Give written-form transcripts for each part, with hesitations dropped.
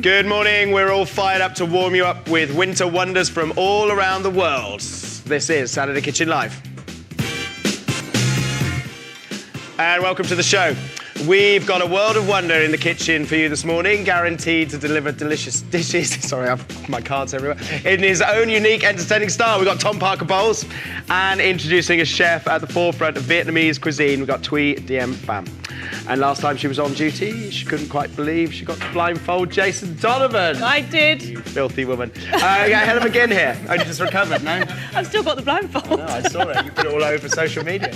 Good morning. We're all fired up to warm you up with winter wonders from all around the world. This is Saturday Kitchen Live. And welcome to the show. We've got a world of wonder in the kitchen for you this morning, guaranteed to deliver delicious dishes. Sorry, I've my cards everywhere. In his own unique, entertaining style, we've got Tom Parker Bowles, and introducing a chef at the forefront of Vietnamese cuisine, we've got Thuy Diem Pham. And last time she was on duty, she couldn't quite believe she got to blindfold Jason Donovan. I did. You filthy woman. You got a hell of a gin here. Only just recovered, no? I've still got the blindfold. No, I saw it. You put it all over social media.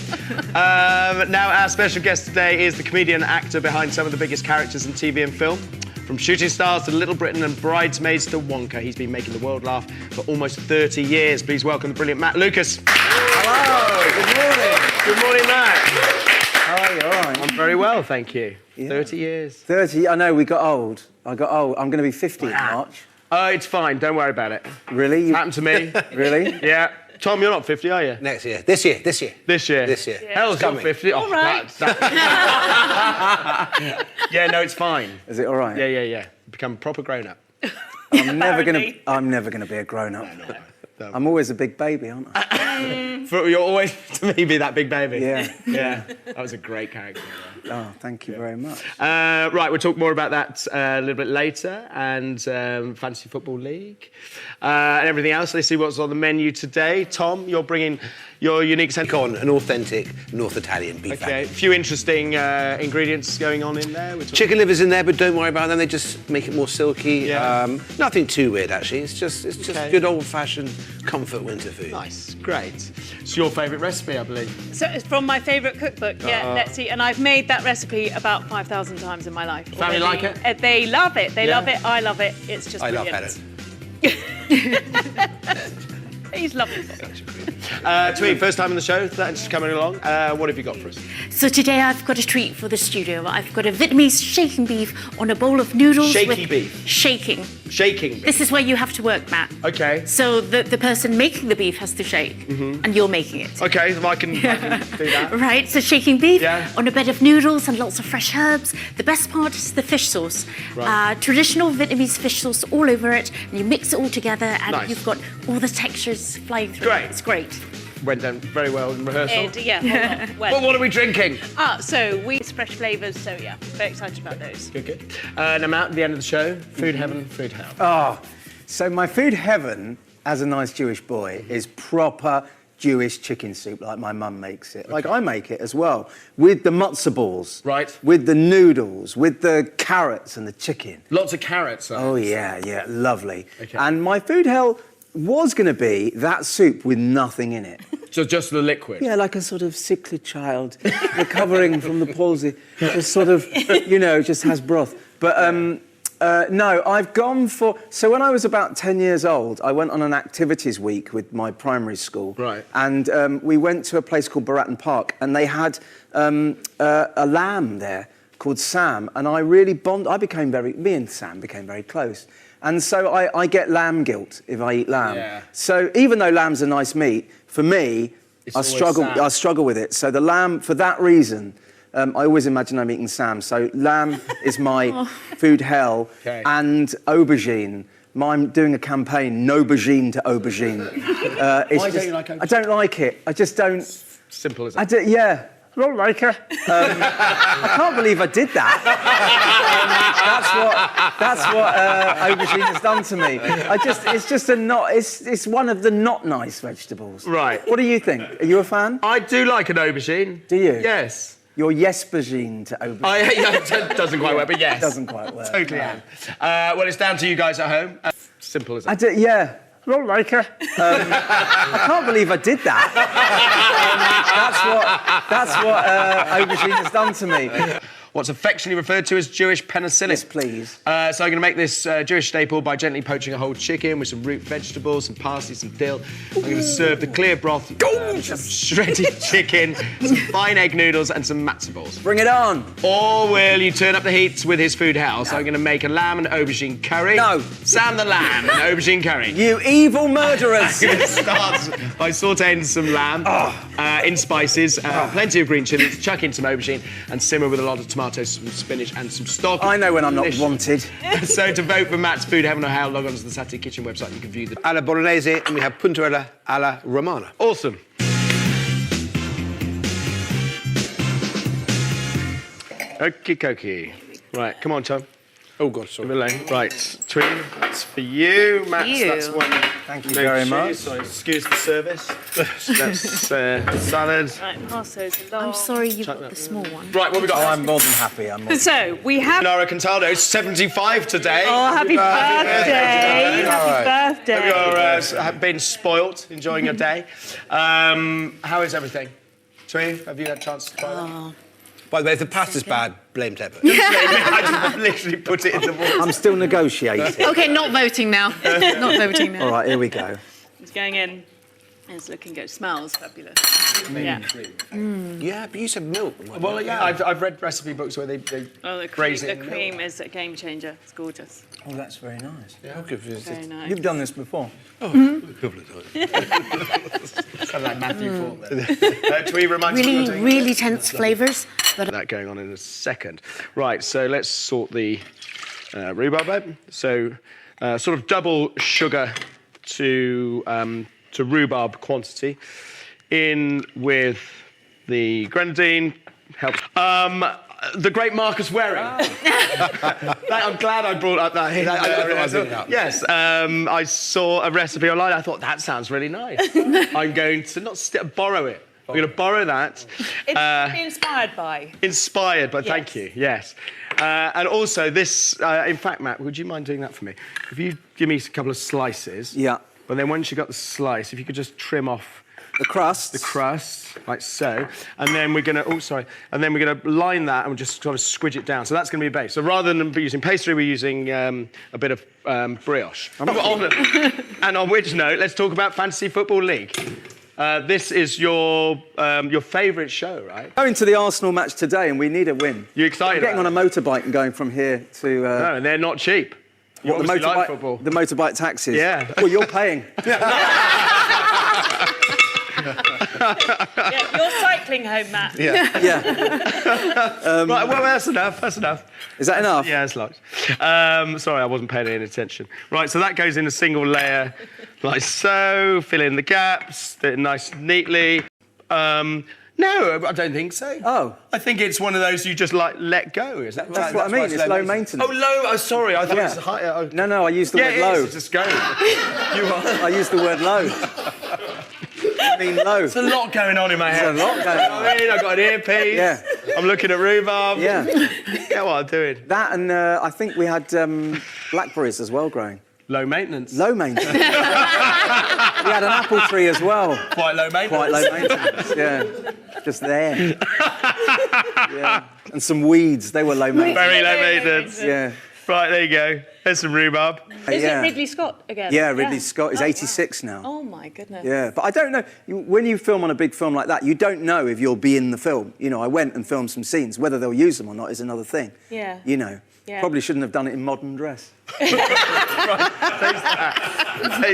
Now, our special guest today is the comedian and actor behind some of the biggest characters in TV and film. From Shooting Stars to Little Britain and Bridesmaids to Wonka, he's been making the world laugh for almost 30 years. Please welcome the brilliant Matt Lucas. Hello, good morning. Good morning, Matt. How are you? All right. I'm very well, thank you. Yeah. 30 years. 30, I know, we got old. I got old. I'm going to be 50 in March. Oh, it's fine. Don't worry about it. Really? Happened to me. Really? Yeah. Tom, you're not 50, are you? Next year. This year. This year? Yeah. Hell's not coming. 50. All right. Yeah, no, it's fine. Is it all right? Yeah. Become a proper grown-up. I'm never going to be a grown-up. No. I'm always a big baby, aren't I? You'll always, to me, be that big baby. Yeah. Yeah. That was a great character. Oh, thank you very much. Right, we'll talk more about that a little bit later, and Fantasy Football League, and everything else. Let's see what's on the menu today. Tom, you're bringing your unique sense. On an authentic North Italian beef. Okay, a few interesting ingredients going on in there. Chicken livers in there, but don't worry about them. They just make it more silky. Yeah. Nothing too weird, actually. It's just Okay. good old-fashioned comfort winter food. Nice, great. It's your favourite recipe, I believe. So it's from my favourite cookbook, let's see. And I've made that recipe about 5,000 times in my life. Family already. like it? They love it. They Yeah. love it. I love it. It's just I love brilliant. Helen. He's lovely. Twee, first time on the show, thanks for coming along. What have you got for us? So today I've got a treat for the studio. I've got a Vietnamese shaking beef on a bowl of noodles. Shaky with beef? Shaking. Shaking. This is where you have to work, Matt. Okay. So the person making the beef has to shake, and you're making it. Okay, I can do that. Right, so shaking beef Yeah. on a bed of noodles and lots of fresh herbs. The best part is the fish sauce. Right. Traditional Vietnamese fish sauce all over it, and you mix it all together, and Nice. you've got all the textures flying through. Great. It's great. Went down very well in rehearsal. Well, What are we drinking? so we use fresh flavours, so yeah, very excited about those. Good. Now, Matt, at the end of the show, food heaven, food hell. Oh, so my food heaven, as a nice Jewish boy, is proper Jewish chicken soup, like my mum makes it. Like I make it as well, with the matzo balls. Right. With the noodles, with the carrots and the chicken. Lots of carrots. Oh, yeah, lovely. Okay. And my food hell was going to be that soup with nothing in it. So just the liquid? Yeah, like a sort of sickly child recovering from the palsy. Just sort of, just has broth. But no, I've gone for... So when I was about 10 years old, I went on an activities week with my primary school. Right. And we went to a place called Baratton Park, and they had a lamb there called Sam, and I really me and Sam became very close. And so I get lamb guilt if I eat lamb. Yeah. So even though lamb's a nice meat, for me, It's I always struggle with it. So the lamb, for that reason, I always imagine I'm eating Sam. So lamb is my food hell. Okay. And aubergine. I'm doing a campaign, no aubergine to aubergine. Why don't you like aubergine? I don't like it. I just don't... Simple as that. Yeah. I don't like it. I can't believe I did that. That's what aubergine has done to me. It's one of the not nice vegetables. Right. What do you think? Are you a fan? I do like an aubergine. Do you? Yes. You're yes-bergine to aubergine. It doesn't quite work, but yes. It doesn't quite work. Totally am. Well, it's down to you guys at home. Simple as that. Yeah. I don't like it. I can't believe I did that. That's what aubergine has done to me. What's affectionately referred to as Jewish penicillin. Yes, please. So I'm going to make this Jewish staple by gently poaching a whole chicken with some root vegetables, some parsley, some dill. I'm going to serve the clear broth, some shredded chicken, some fine egg noodles and some matzo balls. Bring it on. Or will you turn up the heat with his food house? I'm going to make a lamb and aubergine curry. No. Sam the lamb and aubergine curry. You evil murderers. I'm going to start by sautéing some lamb in spices, plenty of green chilies, chuck in some aubergine and simmer with a lot of tomato tomatoes, some spinach, and some stock. I know when I'm not Delicious. wanted. So to vote for Matt's Food Heaven or Hell, log on to the Saturday Kitchen website. You can view the... Alla bolognese, and we have puntarella alla romana. Awesome. Okie dokie. Right, come on, Tom. Oh, God, sorry. Right, Tween, that's for you. Matt, that's one. Thank you very much. Sorry, excuse the service. That's salad. Right, pass those along. I'm sorry you got the small one. Right, what we got? Oh, I'm more than happy. So, we have... Nara Cantado, 75 today. Oh, happy birthday. Happy birthday. Have you been spoilt, enjoying your day? How is everything? Tween, have you had a chance to try that? By the way, if the pasta's bad, blame Deborah. I just literally put it in the water. I'm still negotiating. Okay, not voting now. Not voting now. All right, here we go. It's going in. It's looking good. Smells fabulous. Yeah. Yeah, but you said milk. Well, yeah, I've read recipe books where they Oh, the raise cream, it the in cream is a game changer. It's gorgeous. Oh, that's very nice. How good is Very it? nice. You've done this before. A couple of times. Kind of like Matthew Fort there. Tween reminds me of Really tense flavours. But that going on in a second. Right, so let's sort the rhubarb out. So sort of double sugar to rhubarb quantity. In with the grenadine, helps. The great Marcus Waring. I'm glad I brought up that. Yes, I saw a recipe online. I thought, that sounds really nice. I'm going to not borrow it. I'm going to borrow that. It's inspired by. Inspired by, thank Yes. you, yes. And also this, in fact, Matt, would you mind doing that for me? If you give me a couple of slices. Yeah. But then once you've got the slice, if you could just trim off The crust. the crust, like so, and then we're gonna, and then we're gonna line that and we'll just sort of squidge it down. So that's gonna be a base. So rather than using pastry, we're using a bit of brioche. And on which note, let's talk about Fantasy Football League. This is your favourite show, right? Going to the Arsenal match today, and we need a win. You excited? I'm getting on a motorbike and going from here to. No, and they're not cheap. You What, the obviously like motorbike? football. The motorbike taxis. Yeah. Well, you're paying. Yeah, you're cycling home, Matt. Yeah. Right, well, that's enough. That's enough. Is that enough? Yeah, it's locked. Sorry, I wasn't paying any attention. Right, so that goes in a single layer, like so. Fill in the gaps, nice and neatly. No, I don't think so. Oh. I think it's one of those you just like let go. Is that right? That's what I mean. It's low maintenance. Oh, low. Oh, sorry. I thought it was Yeah. high. No, I used the Yeah, word it low. is. Just go. You are. I used the word low. I mean low. There's a lot going on in my head. There's a lot going on. I mean, I've got an earpiece. Yeah. I'm looking at rhubarb. Yeah. Get what I'm doing. That and I think we had blackberries as well growing. Low maintenance. Low maintenance. We had an apple tree as well. Quite low maintenance. Quite low maintenance, yeah. Just there. Yeah. And some weeds, they were low maintenance. Very low maintenance. Yeah. Right, there you go. There's some rhubarb. Is Yeah. it Ridley Scott again? Yeah, Ridley Scott is 86 now. Oh, my goodness. Yeah, but I don't know, when you film on a big film like that, you don't know if you'll be in the film. You know, I went and filmed some scenes. Whether they'll use them or not is another thing. Yeah. You know, Yeah. probably shouldn't have done it in modern dress. Taste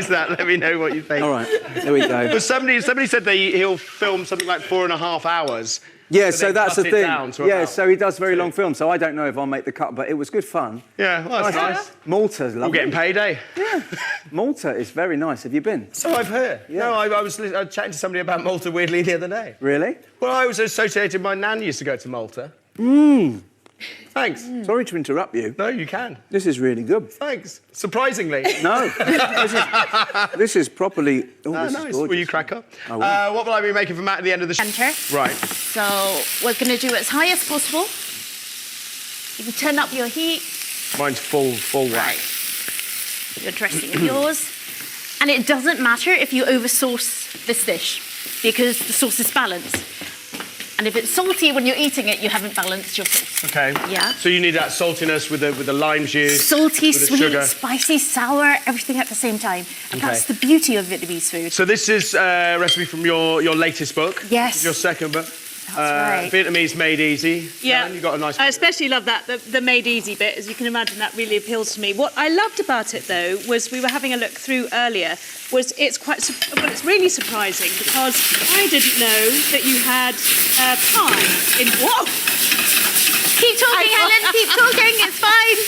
that. Let me know what you think. All right, there we go. But somebody said he'll film something like 4.5 hours. Yeah, but so then that's cut the it thing. down to Yeah, about so he does very long films, so I don't know if I'll make the cut, but it was good fun. Yeah, well, that's nice. Malta's lovely. We're getting payday. Yeah, Malta is very nice. Have you been? So I've heard. Yeah. No, I was chatting to somebody about Malta weirdly the other day. Really? Well, I was associated. My nan used to go to Malta. Thanks. Sorry to interrupt you. No, you can. This is really good. Thanks. Surprisingly. No, this is properly. Oh, Oh, this nice. is gorgeous. Will you crack up? I will. What will I be making for Matt at the end of the show? Enter. Right. So we're going to do it as high as possible. You can turn up your heat. Mine's full whack. Your dressing is yours. And it doesn't matter if you over-sauce this dish because the sauce is balanced. And if it's salty when you're eating it, you haven't balanced your sauce. Okay. Yeah. So you need that saltiness with the lime juice. Salty, with the sweet, sugar. spicy, sour, everything at the same time. And Okay. that's the beauty of Vietnamese food. So this is a recipe from your latest book. Yes. Your second book. That's right. Vietnamese made easy. Yeah, You got a nice. I especially love that, the made easy bit. As you can imagine, that really appeals to me. What I loved about it, though, was we were having a look through earlier, was it's really surprising because I didn't know that you had pie in... Whoa! Keep talking, Helen. Keep talking. It's fine.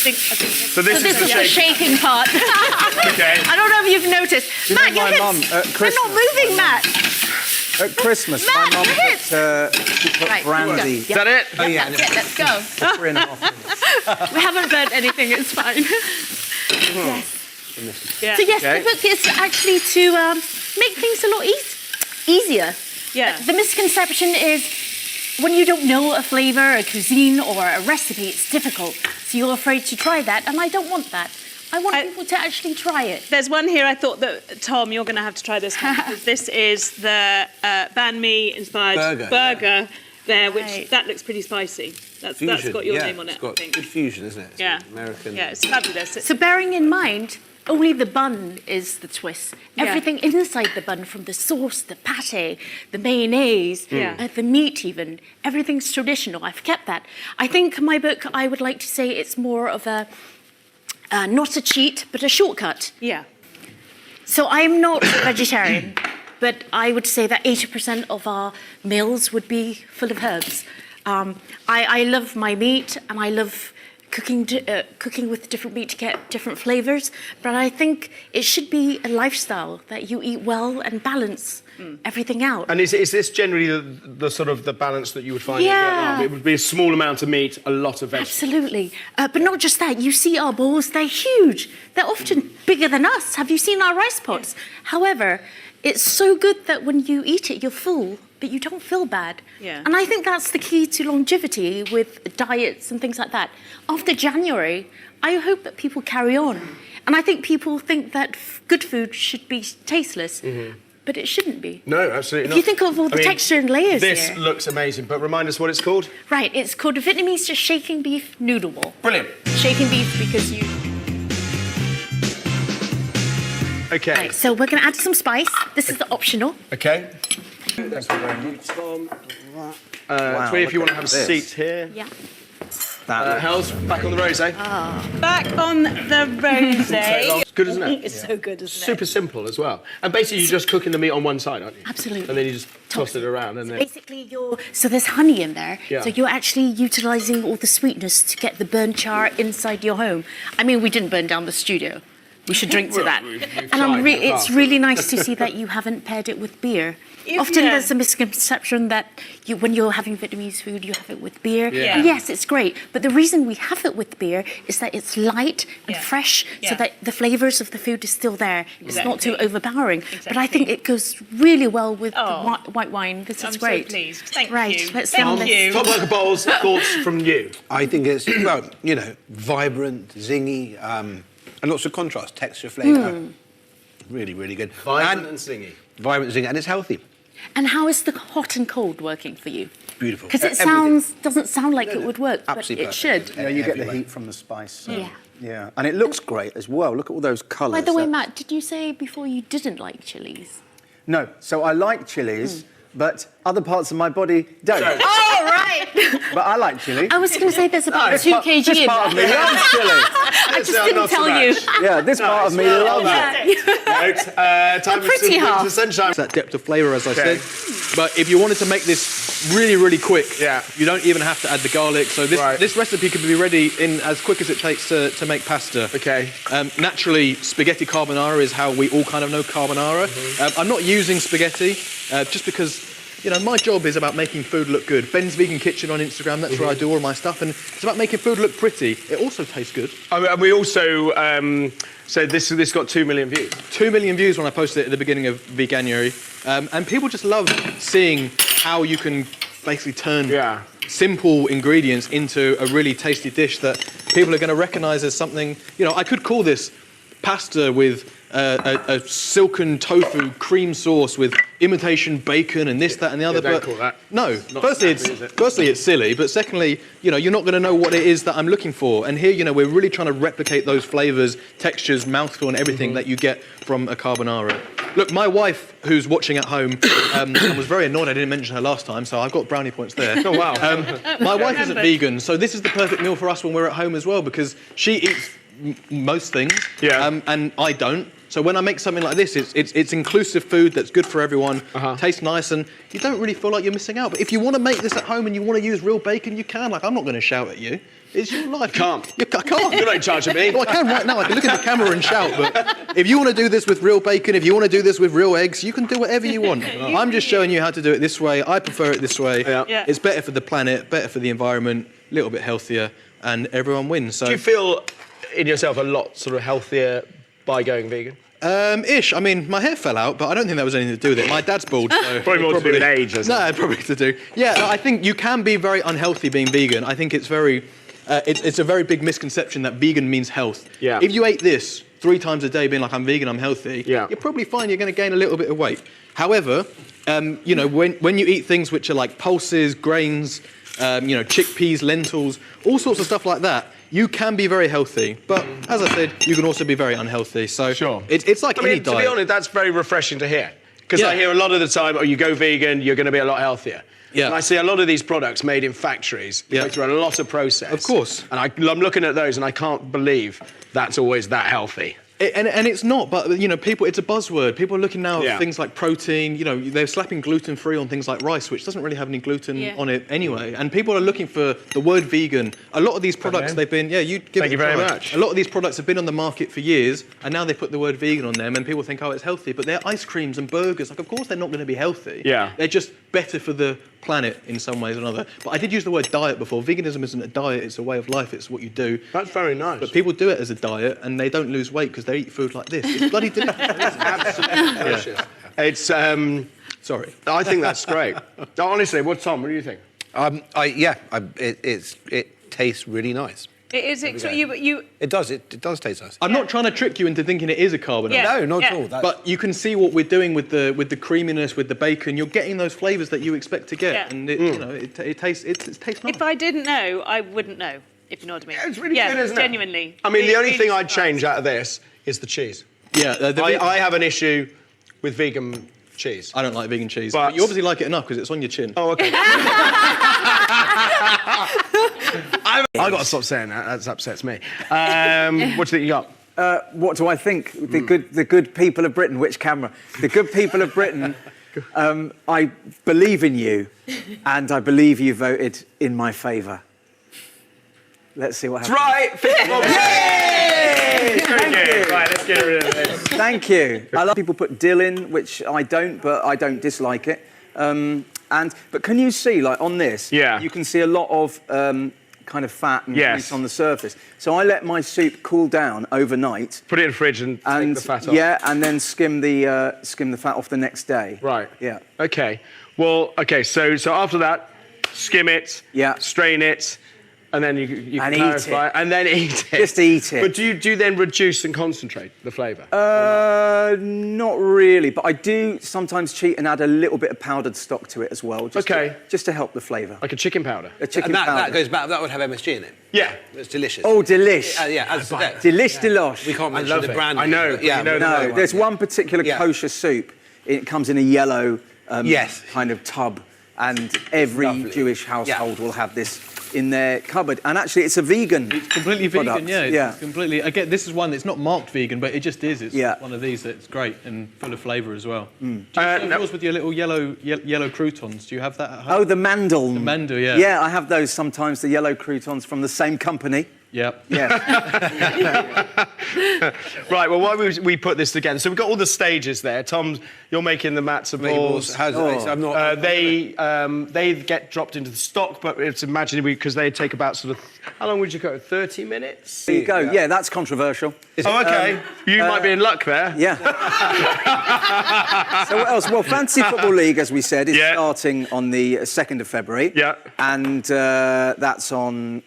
I think So this is the the shaking part. Okay. I don't know if you've noticed. You Matt, know, your my mum hips. at They're Christmas, not moving, Matt. At Christmas, Matt, my mum your hips. she put Right, brandy. Is that it? Oh, yeah. That's it. Let's go. 3.5 minutes. We haven't burnt anything. It's fine. Yeah. So yes, Okay. the book is actually to make things a lot easier. Yeah. The misconception is when you don't know a flavour, a cuisine, or a recipe, it's difficult. So you're afraid to try that, and I don't want that. I want people to actually try it. There's one here I thought that, Tom, you're going to have to try this one, because this is the banh mi-inspired burger there, which Right. that looks pretty spicy. That's got your name on it, It's got I think. good fusion, isn't it? It's Yeah. American. Yeah, it's fabulous. So bearing in mind, only the bun is the twist. Yeah. Everything inside the bun, from the sauce, the pate, the mayonnaise, the meat even, everything's traditional. I've kept that. I think my book, I would like to say it's more of a, not a cheat, but a shortcut. Yeah. So I'm not vegetarian, but I would say that 80% of our meals would be full of herbs. I love my meat, and I love cooking with different meat to get different flavours. But I think it should be a lifestyle that you eat well and balance everything out. And is this generally the sort of the balance that you would find Yeah. in Vietnam? It would be a small amount of meat, a lot of vegetables. Absolutely. But not just that. You see our bowls, they're huge. They're often bigger than us. Have you seen our rice pots? However, it's so good that when you eat it, you're full, but you don't feel bad. Yeah. And I think that's the key to longevity with diets and things like that. After January, I hope that people carry on. And I think people think that good food should be tasteless. But it shouldn't be. No, absolutely If not. you think of all the texture and layers This here. looks amazing, but remind us what it's called. Right, it's called Vietnamese shaking beef noodle ball. Brilliant. Shaking beef because you... Okay. Right, so we're going to add some spice. This is the optional. Okay. Thank you very much. Wow, Thuy, if you look want to have a at seat this. here. Yeah. Hell's back on the rosé. Back on the rosé. It's good, isn't it? It's so good, isn't Super simple as well. And basically, you're just cooking the meat on one side, aren't you? Absolutely. And then you just toss it around, and then. Basically, so there's honey in there. Yeah. So you're actually utilising all the sweetness to get the burnt char inside your home. I mean, we didn't burn down the studio. We should drink to that. And it's really nice to see that you haven't paired it with beer. Often there's a misconception that when you're having Vietnamese food, you have it with beer. Yeah. And yes, it's great. But the reason we have it with beer is that it's light and Yeah. fresh, Yeah. so that the flavours of the food is still there. It's not too Exactly. overpowering. But I think it goes really well with Oh. the white wine. This is I'm great. so pleased. Thank Right, you. let's Thank sound this. you. Top Burger Bowls, thoughts from you? I think it's, well, you know, vibrant, zingy, and lots of contrast, texture, flavour. Really, really good. Vibrant and zingy. Vibrant, zingy, and it's healthy. And how is the hot and cold working for you? Beautiful. Because it Everything. doesn't sound like it would work, Absolutely but it perfect. should. Yeah, you get the Everywhere. heat from the spice. Yeah. Yeah, and it looks great as well. Look at all those colours. By the way, That- Matt, did you say before you didn't like chilies? No, so I like chilies, but other parts of my body don't. Oh, right! But I like chili. I was going to say there's about 2 kg This in part of me that. loves chili. I just didn't tell you. Yeah, this part of me loves it. Time The pretty half. to sunshine. That depth of flavour, as I Okay. said. But if you wanted to make this really, really quick, Yeah. you don't even have to add the garlic. So this, Right. this recipe could be ready in as quick as it takes to make pasta. Okay. Naturally, spaghetti carbonara is how we all kind of know carbonara. I'm not using spaghetti just because, you know, my job is about making food look good. Ben's Vegan Kitchen on Instagram, that's where I do all my stuff. And it's about making food look pretty. It also tastes good. And we also said this got 2 million views. 2 million views when I posted it at the beginning of Veganuary. And people just love seeing how you can basically turn simple ingredients into a really tasty dish that people are going to recognise as something. You know, I could call this pasta with a silken tofu cream sauce with imitation bacon and this, that, and the other. don't but call that. no. Not Firstly, snappy, is it? firstly, it's silly. But secondly, you know, you're not going to know what it is that I'm looking for. And here, you know, we're really trying to replicate those flavours, textures, mouthfeel, and everything that you get from a carbonara. Look, my wife, who's watching at home, and was very annoyed I didn't mention her last time, so I've got brownie points there. Oh, wow. My wife isn't vegan, so this is the perfect meal for us when we're at home as well, because she eats most things, Yeah. and I don't. So when I make something like this, it's inclusive food that's good for everyone, tastes nice, and you don't really feel like you're missing out. But if you want to make this at home and you want to use real bacon, you can. Like, I'm not going to shout at you. It's your life. Can't. I can't. You're not in charge of me. Well, I can right now. I can look at the camera and shout. But if you want to do this with real bacon, if you want to do this with real eggs, you can do whatever you want. I'm just showing you how to do it this way. I prefer it this way. Yeah. It's better for the planet, better for the environment, a little bit healthier, and everyone wins. So. Do you feel in yourself a lot sort of healthier by going vegan? Ish. I mean, my hair fell out, but I don't think that was anything to do with it. My dad's bald, so... Probably more to do with age, isn't it? No, probably to do. Yeah, I think you can be very unhealthy being vegan. I think it's very... it's a very big misconception that vegan means health. Yeah. If you ate this 3 times a day being like, I'm vegan, I'm healthy, yeah. you're probably fine, you're going to gain a little bit of weight. However, you know, when you eat things which are like pulses, grains, you know, chickpeas, lentils, all sorts of stuff like that, you can be very healthy. But as I said, you can also be very unhealthy. So sure. It's like any diet. To be honest, that's very refreshing to hear. Because I hear a lot of the time, you go vegan, you're going to be a lot healthier. Yeah. And I see a lot of these products made in factories go through a lot of process. Of course. And I'm looking at those and I can't believe that's always that healthy. And it's not, but you know, people. It's a buzzword. People are looking now at things like protein. You know, they're slapping gluten-free on things like rice, which doesn't really have any gluten on it anyway. And people are looking for the word vegan. A lot of these products, they've been. Yeah, you give Thank it you very a try. much. A lot of these products have been on the market for years, and now they put the word vegan on them, and people think, oh, it's healthy. But they're ice creams and burgers. Like, of course, they're not going to be healthy. Yeah. They're just better for the planet in some ways or another. But I did use the word diet before. Veganism isn't a diet, it's a way of life, it's what you do. That's very nice. But people do it as a diet and they don't lose weight because they eat food like this. It's bloody delicious. Absolutely delicious. It's, sorry. I think that's great. No, honestly, Tom, what do you think? It tastes really nice. It is. It does taste nice. I'm not trying to trick you into thinking it is a carbonara. Yeah. No, not at all. But you can see what we're doing with the creaminess, with the bacon. You're getting those flavours that you expect to get, and you know, it tastes nice. If I didn't know, I wouldn't know. If you know what I mean. Yeah, it's really good, isn't it? Genuinely. I mean, the only thing I'd surprised. change out of this is the cheese. Yeah, I have an issue with vegan cheese. I don't like vegan cheese, But- but you obviously like it enough because it's on your chin. Oh, okay. I got to stop saying that. That upsets me. What do you think you got? What do I think? The good people of Britain. Which camera? The good people of Britain. I believe in you, and I believe you voted in my favour. Let's see what happens. That's right. Yay! Thank you. Right, let's get rid of this. Thank you. A lot of people put dill in, which I don't, but I don't dislike it. But can you see, like on this, you can see a lot of kind of fat and grease on the surface. So I let my soup cool down overnight. Put it in the fridge and take the fat off. Yeah, and then skim the fat off the next day. Right. Yeah. Okay. Well, okay. So after that, skim it. Yeah. Strain it. And then you And can eat clarify it. And then eat it. Just eat it. But do you then reduce and concentrate the flavour? Not really, but I do sometimes cheat and add a little bit of powdered stock to it as well. Just to help the flavour. Like a chicken powder? A chicken And powder. that goes back. That would have MSG in it. Yeah. It's delicious. Oh, delish. As today. Delish, delosh. We can't mention love the it. brand. I know, Yeah, you know No, there's one particular kosher soup. It comes in a yellow kind of tub, and every Jewish household will have this in their cupboard. And actually, it's a vegan. It's completely product. vegan, It's completely. Again, this is one that's not marked vegan, but it just is. It's one of these that's great and full of flavour as well. Do you serve yours with your little yellow croutons? Do you have that at home? Oh, the mandel. The mandel, yeah. Yeah, I have those sometimes, the yellow croutons from the same company. Yep. Yeah. Right, well, why we put this together? So we've got all the stages there. Tom, you're making the matzo balls. I'm not. They get dropped into the stock, but it's imaginary because they take about sort of... How long would you go? 30 minutes? There you go. Yeah, that's controversial. Oh, OK. You might be in luck there. Yeah. So what else? Well, Fantasy Football League, as we said, is starting on the 2nd of February. Yeah. And that's on...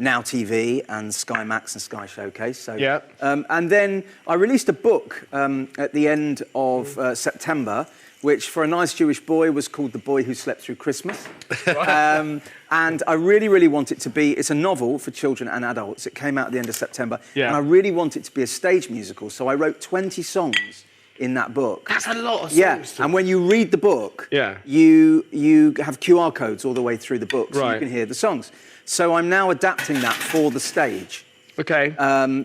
Now TV and Sky Max and Sky Showcase. So, and then I released a book at the end of September, which for a nice Jewish boy was called The Boy Who Slept Through Christmas. And I really, really want it to be, it's a novel for children and adults. It came out at the end of September. And I really want it to be a stage musical. So I wrote 20 songs in that book. That's a lot of songs. Yeah, and when you read the book, you have QR codes all the way through the book, so you can hear the songs. So I'm now adapting that for the stage. Okay.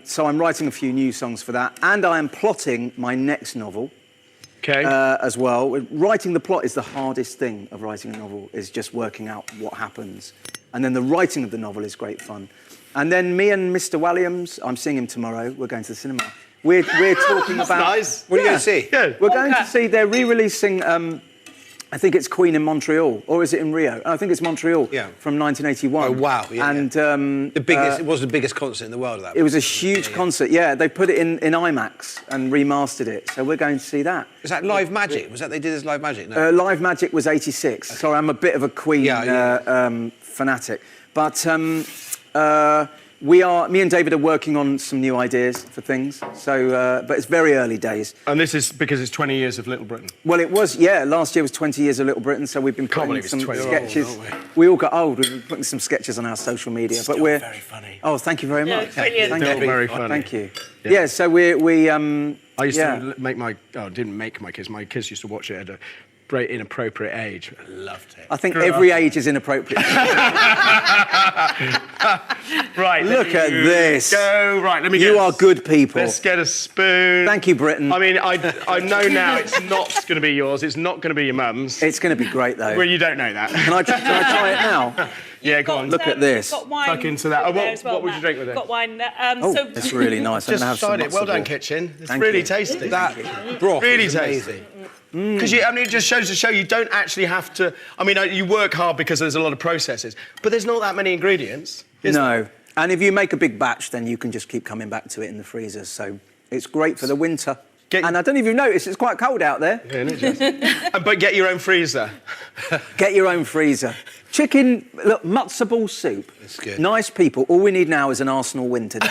So I'm writing a few new songs for that, and I am plotting my next novel. Okay. As well. Writing the plot is the hardest thing of writing a novel, is just working out what happens. And then the writing of the novel is great fun. And then me and Mr. Walliams, I'm seeing him tomorrow, we're going to the cinema. We're talking about... Nice. What are you going to see? Yeah. We're going to see, they're re-releasing, I think it's Queen in Montreal, or is it in Rio? I think it's Montreal from 1981. Oh, wow. Yeah, and the biggest, it was the biggest concert in the world at that point. It was a huge concert, yeah. They put it in IMAX and remastered it, so we're going to see that. Is that Live Magic? Was that they did as Live Magic? No. Live Magic was 86. Okay. Sorry, I'm a bit of a Queen fanatic. But me and David are working on some new ideas for things. So, but it's very early days. And this is because it's 20 years of Little Britain. Well, it was, last year was 20 years of Little Britain, so we've been putting some sketches. We all got old. We've been putting some sketches on our social media. Still but we're very funny. Oh, thank you very much. Brilliant. Thank you. Very funny. Thank you. Yeah, so we I used to make my... Oh, didn't make my kids. My kids used to watch it at a very inappropriate age. I loved it. I think every age is inappropriate. Right. Look at this. Go. Right, let me You are good people. Let's get a spoon. Thank you, Britain. I mean, I know now it's not going to be yours. It's not going to be your mum's. It's going to be great, though. Well, you don't know that. Can I try it now? Yeah, go on. Look at this. Got wine. Tuck into that. Oh, there as well, what would you Matt. drink with it? Got wine. It's really nice. I'm Just gonna have some tried it. Well done, matzo ball. kitchen. It's Thank really you. tasty. That broth Really is tasty. amazing. Because it just shows to show you don't actually have to... I mean, you work hard because there's a lot of processes, but there's not that many ingredients. No. And if you make a big batch, then you can just keep coming back to it in the freezer. So it's great for the winter. And I don't know if you've noticed, it's quite cold out there. Yeah, it is. But get your own freezer. Get your own freezer. Chicken, look, matzo ball soup. It's good. Nice people. All we need now is an Arsenal win today.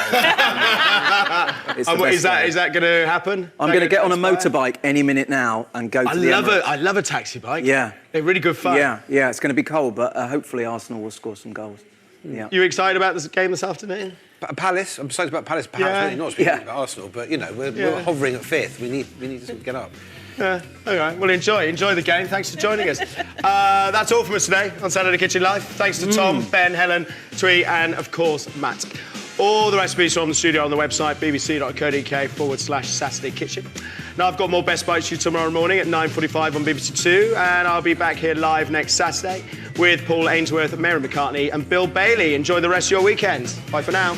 Is that going to happen? I'm going to get on a motorbike any minute now and go to the Emirates. I love a taxi bike. Yeah. They're really good fun. Yeah, it's going to be cold, but hopefully Arsenal will score some goals. Yeah. You excited about this game this afternoon? Palace. I'm excited about Palace. Perhaps really not speaking about Arsenal, but you know we're hovering at fifth. We need to get up. Yeah. All right. Well, enjoy the game. Thanks for joining us. That's all from us today on Saturday Kitchen Live. Thanks to Tom, Ben, Helen, Thuy, and of course Matt. All the recipes are on the studio on the website bbc.co.uk/Saturday Kitchen. Now I've got more Best Bites for you tomorrow morning at 9:45 on BBC Two, and I'll be back here live next Saturday with Paul Ainsworth, Mary McCartney, and Bill Bailey. Enjoy the rest of your weekend. Bye for now.